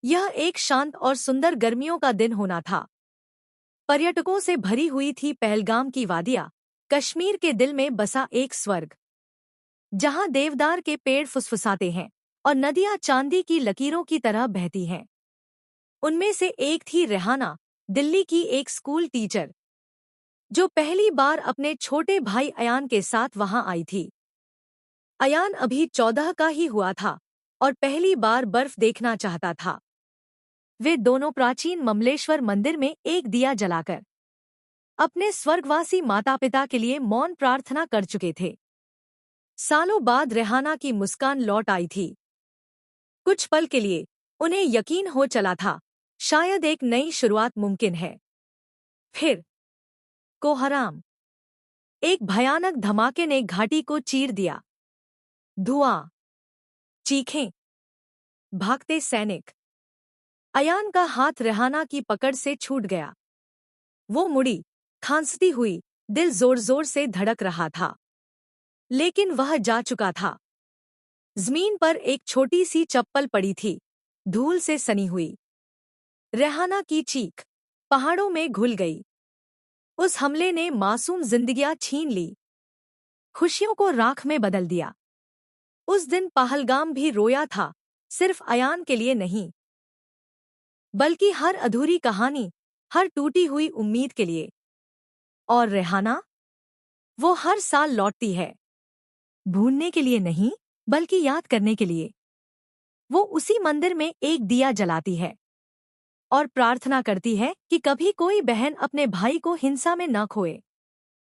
यह एक शांत और सुंदर गर्मियों का दिन होना था। पर्यटकों से भरी हुई थी पहलगाम की वादियाँ, कश्मीर के दिल में बसा एक स्वर्ग, जहाँ देवदार के पेड़ फुसफुसाते हैं और नदियाँ चांदी की लकीरों की तरह बहती हैं। उनमें से एक थी रेहाना, दिल्ली की एक स्कूल टीचर, जो पहली बार अपने छोटे भाई अयान के साथ वहां आई थी। अयान अभी 14 का ही हुआ था और पहली बार बर्फ देखना चाहता था। वे दोनों प्राचीन ममलेश्वर मंदिर में एक दिया जलाकर अपने स्वर्गवासी माता पिता के लिए मौन प्रार्थना कर चुके थे। सालों बाद रेहाना की मुस्कान लौट आई थी। कुछ पल के लिए उन्हें यकीन हो चला था, शायद एक नई शुरुआत मुमकिन है। फिर कोहराम, एक भयानक धमाके ने घाटी को चीर दिया। धुआं, चीखें, भागते सैनिक। अयान का हाथ रेहाना की पकड़ से छूट गया। वो मुड़ी, खांसती हुई, दिल जोर जोर से धड़क रहा था। लेकिन वह जा चुका था। जमीन पर एक छोटी सी चप्पल पड़ी थी, धूल से सनी हुई। रेहाना की चीख पहाड़ों में घुल गई। उस हमले ने मासूम जिंदगियां छीन ली, खुशियों को राख में बदल दिया। उस दिन पहलगाम भी रोया था, सिर्फ अयान के लिए नहीं, बल्कि हर अधूरी कहानी, हर टूटी हुई उम्मीद के लिए। और रेहाना, वो हर साल लौटती है, भूलने के लिए नहीं, बल्कि याद करने के लिए। वो उसी मंदिर में एक दिया जलाती है और प्रार्थना करती है कि कभी कोई बहन अपने भाई को हिंसा में न खोए।